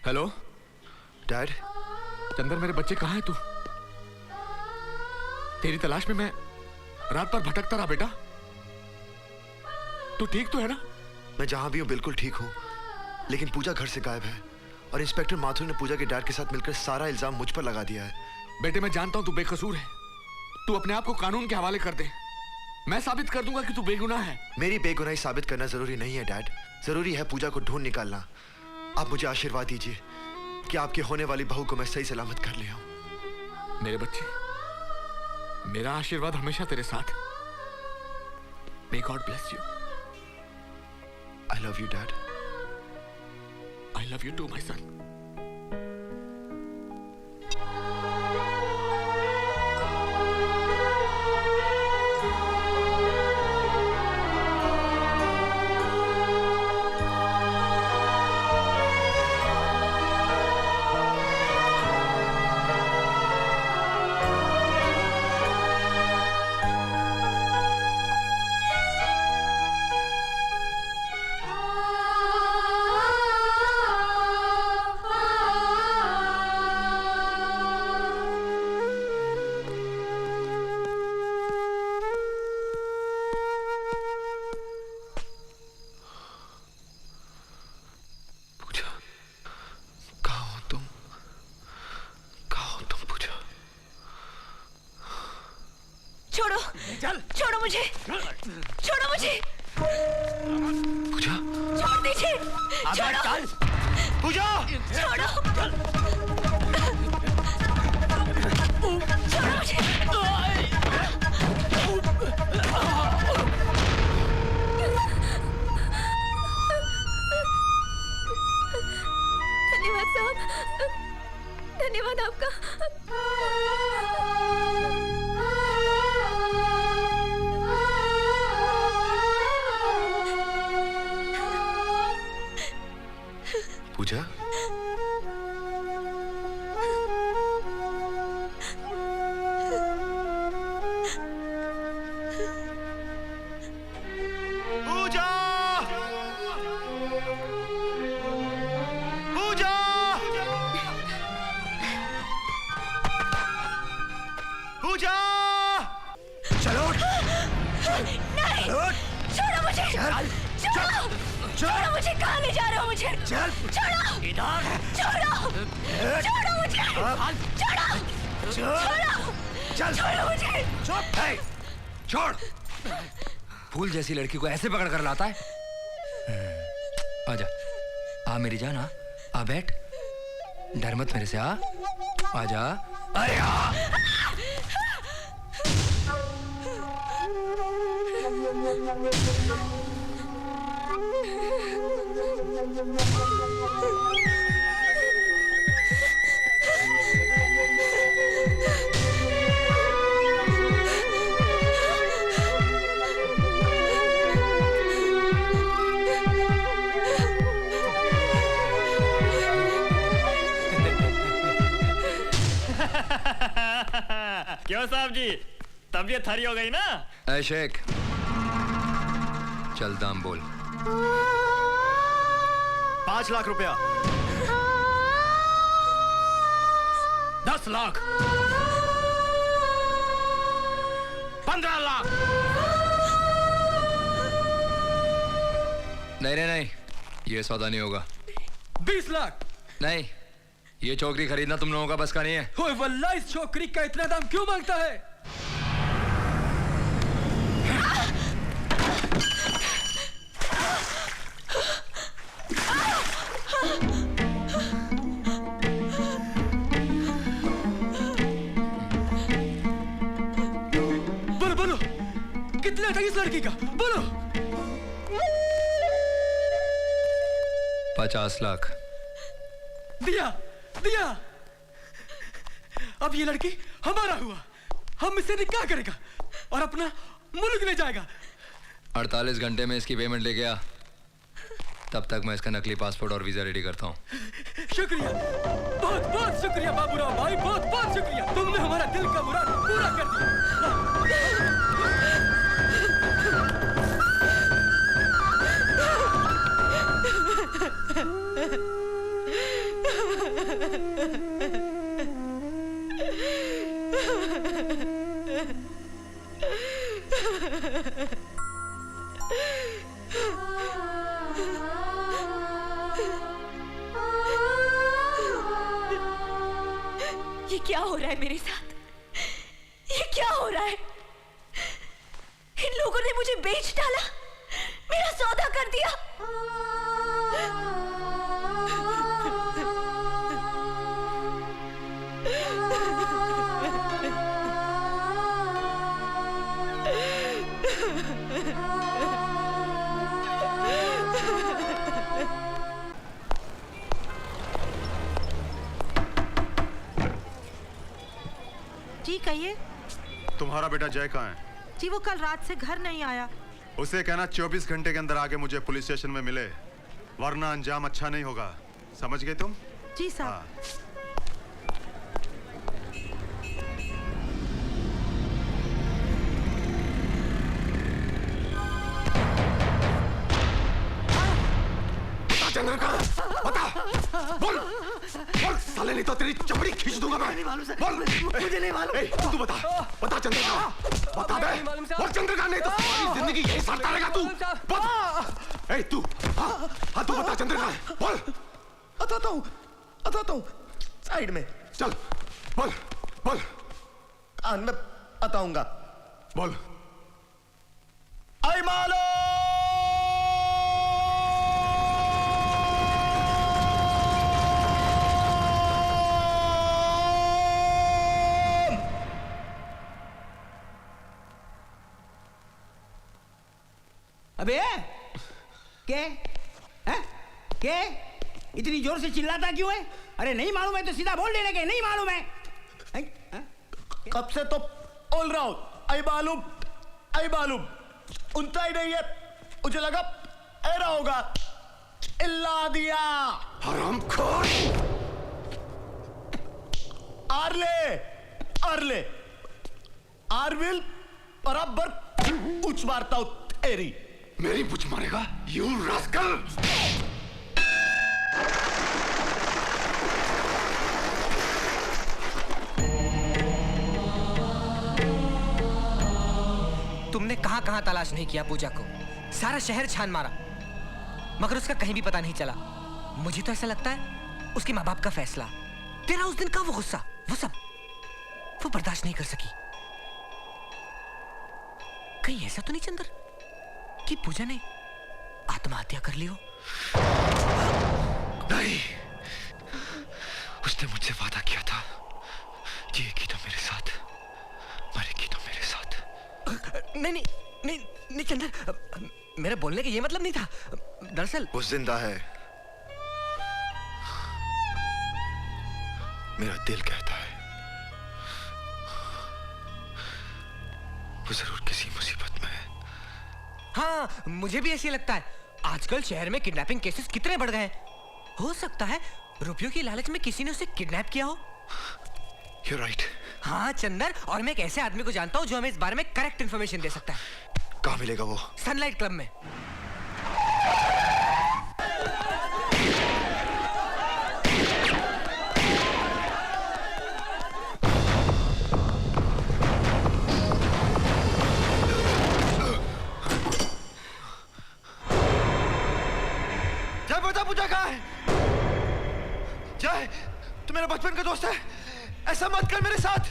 Hello dad. Chandar, मेरे बच्चे कहाँ हैं? तू तेरी तलाश में मैं रात भर भटकता रहा बेटा। तू ठीक तो है ना? मैं जहां भी हूं बिल्कुल ठीक हूं, लेकिन पूजा घर से गायब है और इंस्पेक्टर माथुर ने पूजा के डैड के साथ मिलकर सारा इल्जाम मुझ पर लगा दिया है। बेटे, मैं जानता हूं तू बेकसूर है। तू अपने आप को कानून के हवाले कर दे। मैं साबित कर दूंगा कि तू बेगुनाह है। मेरी बेगुनाही साबित करना जरूरी नहीं है डैड, जरूरी है पूजा को ढूंढ निकालना। आप मुझे आशीर्वाद दीजिए कि आपकी होने वाली बहू को मैं सही सलामत कर ले आऊं। मेरे बच्चे, मेरा आशीर्वाद हमेशा तेरे साथ। May God bless you. I love you, Dad. I love you too, my son. छोड़ो मुझे, छोड़ो मुझे। पूजा, छोड़ दीजिए। चल। पूजा, छोड़ो। छोड़ो मुझे। धन्यवाद साहब, धन्यवाद आपका। पूजा, पूजा, पूजा, पूजा, चलो। नहीं, छोड़ो मुझे। छोड़ो, छोड़ो मुझे। कहाँ ले जा रहे हो मुझे? चल। छोड़ो इधर। छोड़ो, छोड़ो मुझे। छोड़ो, छोड़ो, चल। छोड़ो मुझे। चुप है। छोड़। फूल जैसी लड़की को ऐसे पकड़ कर लाता है। आजा, आ मेरी जान, आ बैठ। डर मत मेरे से, आ आजा। अरे आ। क्यों साहब जी, तबीयत हरी हो गई ना? ऐ शेख, चल दाम बोल। 5 लाख रुपया। 10 लाख। 15 लाख। नहीं नहीं नहीं, ये सौदा नहीं होगा। 20 लाख। नहीं, ये छोकरी खरीदना तुम लोगों का बस का नहीं है। ओए वल्लाह, इस छोकरी का इतना दाम क्यों मांगता है? बोलो बोलो, कितना था इस लड़की का? बोलो। 50 लाख। दिया दिया। अब ये लड़की हमारा हुआ, हम इससे निकाह करेगा और अपना मुल्क ले जाएगा। 48 घंटे में इसकी पेमेंट लेके आ, तब तक मैं इसका नकली पासपोर्ट और वीजा रेडी करता हूँ। शुक्रिया, बहुत बहुत शुक्रिया बाबूराव भाई, बहुत बहुत शुक्रिया। तुमने हमारा दिल का मुराद पूरा कर दिया। ये क्या हो रहा है मेरे साथ? ये क्या हो रहा है? इन लोगों ने मुझे बेच डाला, मेरा सौदा कर दिया। जी कहिए। तुम्हारा बेटा जय कहाँ है? जी वो कल रात से घर नहीं आया। उसे कहना 24 घंटे के अंदर आके मुझे पुलिस स्टेशन में मिले, वरना अंजाम अच्छा नहीं होगा। समझ गए तुम? जी साहब। हाँ। चंद्र कहाँ? बता, बोल, बोल, साले नहीं तो तेरी चमड़ी खींच दूंगा मैं। नहीं मालूम सर। बोल, मुझे नहीं मालूम। तू बता, बता चंद्र कहाँ? बता दे। बोल चंद्र कहाँ, नहीं तो सारी जिंदगी यही सड़ता रहेगा तू। बता। ए तू, हाँ तू बता चंद्र कहाँ है? बोल। बताता हूँ, साइड में। चल, बोल, बोल। कान में बताऊंगा। बोल। आई मालो। अबे क्या है? क्या इतनी जोर से चिल्लाता क्यों है? अरे नहीं मालूम है तो सीधा बोल देने के नहीं मालूम है। कब से तो बोल रहा हूं, आई मालूम, आई मालूम। उनता ही नहीं है, मुझे लगा ऐरा होगा। इल्ला दिया हरामखोर। आरले, आरले, आरविल बराबर उच मारता हूं तेरी। मेरी पूछ मारेगा? You rascal! तुमने कहां कहां तलाश नहीं किया पूजा को? सारा शहर छान मारा, मगर उसका कहीं भी पता नहीं चला। मुझे तो ऐसा लगता है उसके माँ बाप का फैसला, तेरा उस दिन का वो गुस्सा, वो सब वो बर्दाश्त नहीं कर सकी। कहीं ऐसा तो नहीं चंदर कि पूजा ने आत्महत्या कर ली हो? नहीं, उसने मुझसे वादा किया था, जिएगी तो मेरे साथ, मरेगी तो मेरे साथ। नहीं नहीं नहीं नहीं चंदर, मेरा बोलने का ये मतलब नहीं था। दरअसल वो जिंदा है, मेरा दिल कहता है वो जरूर किसी मुसीबत में है। हाँ, मुझे भी ऐसे लगता है। आजकल शहर में किडनैपिंग केसेस कितने बढ़ गए हैं। हो सकता है रुपयों की लालच में किसी ने उसे किडनैप किया हो। You're right. हाँ चंदर, और मैं एक ऐसे आदमी को जानता हूँ जो हमें इस बारे में करेक्ट इन्फॉर्मेशन दे सकता है। कहाँ मिलेगा वो? सनलाइट क्लब में। जय, बता पूजा कहाँ है? जय, तू मेरा बचपन का दोस्त है, ऐसा मत कर मेरे साथ।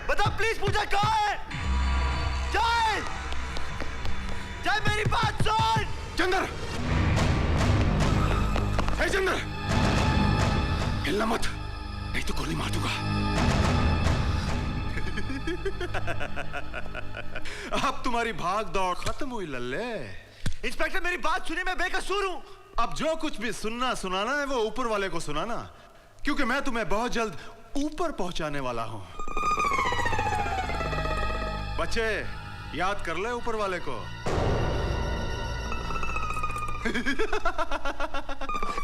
बता प्लीज पूजा कहाँ है? जय, जय मेरी बात सुन। चंदर, हे चंदर, हिलना मत, नहीं तो गोली मार दूंगा। अब तुम्हारी भाग दौड़ खत्म हुई लल्ले। इंस्पेक्टर मेरी बात सुनिए, मैं बेकसूर हूं। अब जो कुछ भी सुनना सुनाना है वो ऊपर वाले को सुनाना, क्योंकि मैं तुम्हें बहुत जल्द ऊपर पहुंचाने वाला हूं। बच्चे याद कर ले ऊपर वाले को।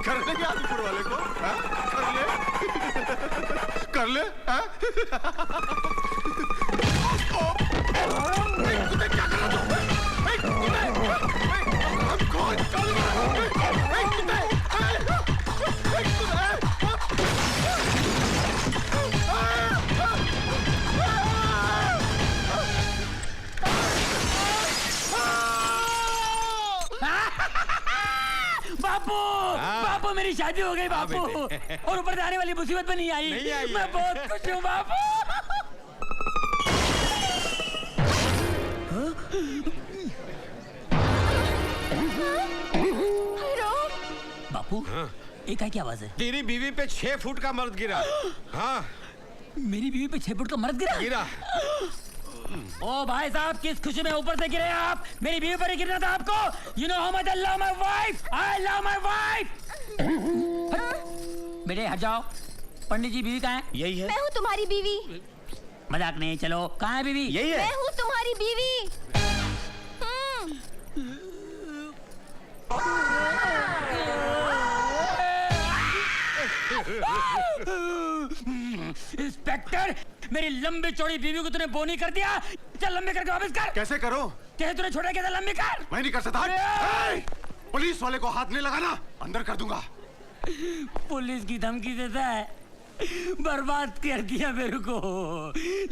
कर ले याद ऊपर वाले को, हा? कर ले, कर ले, हा? क्या कर रहा तू? बापू बापू मेरी शादी हो गई बापू और ऊपर से आने वाली मुसीबत में नहीं आई मैं बहुत खुश हूँ बापू। बापू ये क्या आवाज है? तेरी बीवी पे 6 फुट का मर्द गिरा। हाँ मेरी बीवी पे 6 फुट का मर्द गिरा? ओ भाई साहब किस खुशी में ऊपर से गिरे आप? मेरी बीवी पर ही गिरना था आपको। You know how much I love my wife. I love my wife. बेटे हट जाओ। पंडित जी बीवी कहाँ है? यही है। मैं हूँ तुम्हारी बीवी। मजाक नहीं, चलो कहाँ है बीवी? यही है। मैं हूँ तुम्हारी बीवी। इंस्पेक्टर मेरी लंबी चौड़ी बीवी को तूने बोनी कर दिया। चल लंबी करके वापस कर। कैसे करो? कैसे तूने छोड़ा कैसे लंबी कर? मैं नहीं कर सकता। पुलिस वाले को हाथ नहीं लगाना, अंदर कर दूंगा। पुलिस की धमकी देता है। बर्बाद कर दिया मेरे को,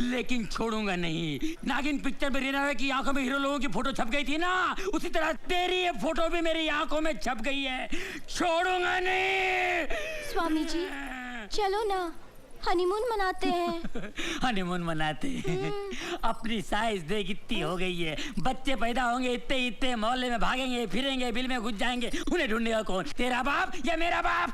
लेकिन छोड़ूंगा नहीं। नागिन पिक्चर में रीना की आंखों में हीरो लोगों की फोटो छप गई थी ना, उसी तरह तेरी ये फोटो भी मेरी आंखों में छप गई है। छोड़ूंगा नहीं। स्वामी जी चलो ना, हनीमून मनाते हैं। हनीमून मनाते हैं। अपनी साइज देख इतनी हो गई है, बच्चे पैदा होंगे इतने इतने, मोहल्ले में भागेंगे फिरेंगे, बिल में घुस जाएंगे। उन्हें ढूंढेगा कौन, तेरा बाप या मेरा बाप?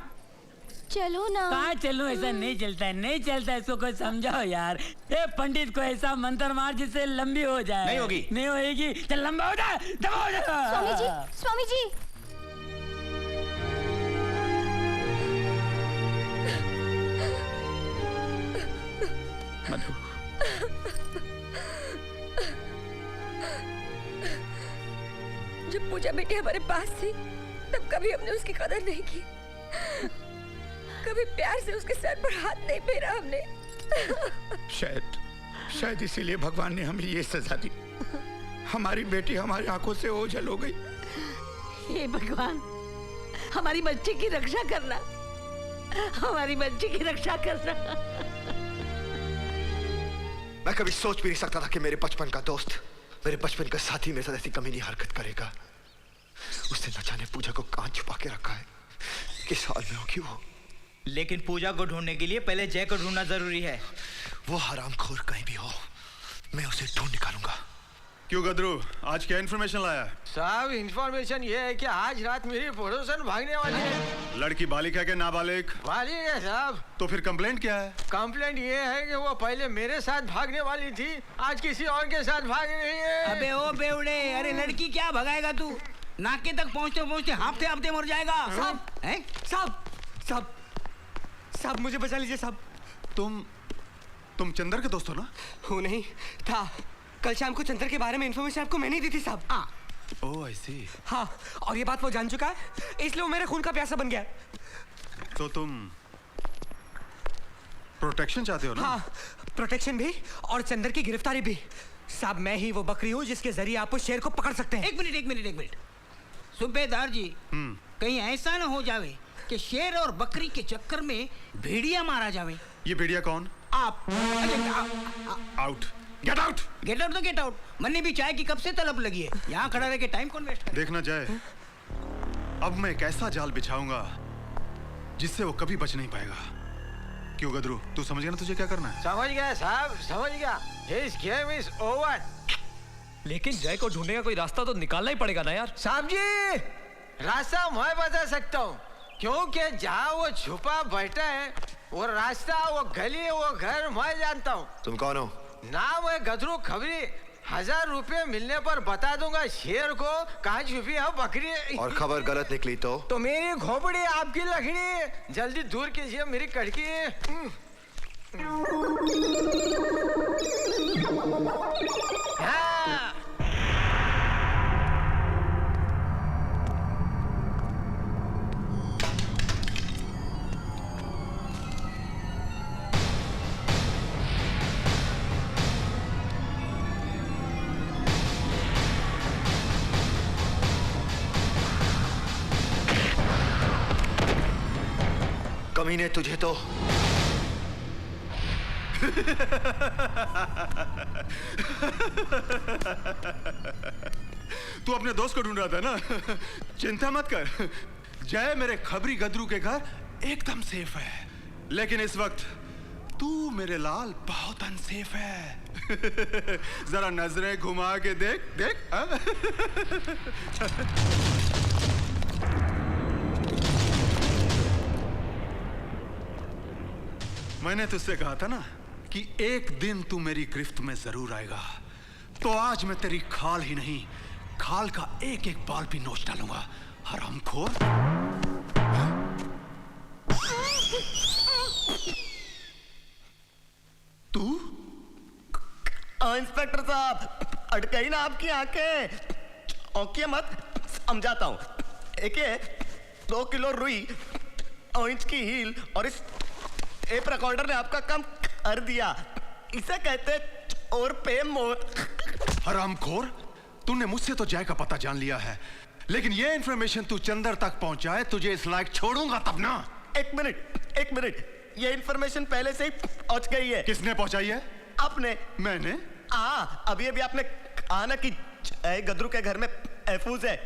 चलो ना। कहाँ चलो? ऐसा नहीं चलता है, नहीं चलता है। इसको कोई समझाओ यार। ए पंडित को ऐसा मंत्र मार जिससे लंबी हो जाए। नहीं होगी। नहीं होगी। चल लंबा हो जा, दबा हो जा। स्वामी जी, स्वामी जी। मधु जब पूजा बेटी हमारे पास थी तब कभी हमने उसकी कदर नहीं की, कभी प्यार से उसके सर पर हाथ नहीं फेरा हमने। शायद इसीलिए भगवान ने हमें ये सजा दी। हमारी बेटी हमारी आंखों से ओझल हो गई। हे भगवान, हमारी बच्ची की रक्षा करना, हमारी बच्ची की रक्षा करना। मैं कभी सोच भी नहीं सकता था कि मेरे बचपन का दोस्त, मेरे बचपन का साथी मेरे साथ ऐसी कमीनी हरकत करेगा। उसने न जाने पूजा को कहां छुपा के रखा है, किस हाल में होगी वो। लेकिन पूजा को ढूंढने के लिए पहले जय को ढूंढना जरूरी है। वो हरामखोर कहीं भी हो, मैं उसे ढूंढ निकालूंगा। क्यों गदरू, आज क्या इन्फॉर्मेशन लाया? साहब इन्फॉर्मेशन ये है कि आज रात मेरी पड़ोसन भागने वाली है। लड़की बालिक है कि नाबालिग? बालिग है साहब। तो फिर कंप्लेंट क्या है? कंप्लेंट ये है कि वो पहले मेरे साथ भागने वाली थी, आज किसी और के साथ भाग रही है। अबे ओ बेवड़े, अरे लड़की क्या भगाएगा तू? नाके तक पहुंचते पहुंचते हाफते हाफते मर जाएगा। साहब, हैं? साहब मुझे बचा लीजिए साहब। तुम चंदर के दोस्त हो ना? हूँ नहीं था। कल शाम को चंदर के बारे में इन्फॉर्मेशन आपको मैंने ही दी थी साहब। ओह आई सी। हाँ, और ये बात वो जान चुका है, इसलिए वो मेरे खून का प्यासा बन गया। तो तुम प्रोटेक्शन चाहते हो ना? हाँ, प्रोटेक्शन भी और चंदर की गिरफ्तारी भी। साहब मैं ही वो बकरी हूँ जिसके जरिए आप उस शेर को पकड़ सकते हैं। एक मिनट सूबेदार जी, कहीं ऐसा न हो जावे कि शेर और बकरी के चक्कर में भेड़िया मारा जावे। ये भेड़िया कौन? आप। Out, get out. Get out तो गेट आउट। मन्ने भी चाय की कब से तलब लगी है, यहाँ खड़ा रह के टाइम कौन वेस्ट करे? देखना जाए, अब मैं एक ऐसा जाल बिछाऊंगा जिससे वो कभी बच नहीं पाएगा। क्यों गदरू, तू समझ गया ना तुझे क्या करना है? समझ गया साहब, समझ गया। His game is over। लेकिन जय को ढूंढने का कोई रास्ता तो निकालना ही पड़ेगा ना यार। साहब जी, रास्ता मैं बता सकता हूँ, क्योंकि जहाँ वो छुपा बैठा है वो रास्ता, वो गली, वो घर मैं जानता हूँ। तुम कौन हो? नाम है गदरू खबरी। 1000 रुपए मिलने पर बता दूंगा शेर को कहाँ छुपी है बकरी। और खबर गलत निकली तो मेरी खोपड़ी आपकी लकड़ी, जल्दी दूर कीजिए मेरी कड़की। हाँ। कमीने तुझे तो तू अपने दोस्त को ढूंढ रहा था ना? चिंता मत कर, जय मेरे खबरी गदरू के घर एकदम सेफ है, लेकिन इस वक्त तू मेरे लाल बहुत अनसेफ है। जरा नजरें घुमा के देख देख। मैंने तुझसे कहा था ना कि एक दिन तू मेरी गिरफ्त में जरूर आएगा, तो आज मैं तेरी खाल ही नहीं, खाल का एक एक बाल भी नोच डालूंगा, हरामखोर। तू? इंस्पेक्टर साहब, अटकाई ना आपकी आंखें। औंकिए मत, समझाता हूं। एक 2 किलो रुई, 9 इंच की हील और इस टेप रिकॉर्डर ने आपका काम कर दिया। इसे कहते और पे मोर। हरामखोर, तूने मुझसे तो जय का पता जान लिया है, लेकिन ये इंफॉर्मेशन तू चंदर तक पहुंचाए, तुझे इस लायक छोड़ूंगा तब ना। एक मिनट, ये इंफॉर्मेशन पहले से ही पहुंच गई है। किसने पहुंचाई है? आपने। मैंने? अभी आपने कहा ना कि जय गदरू के घर में महफूज है।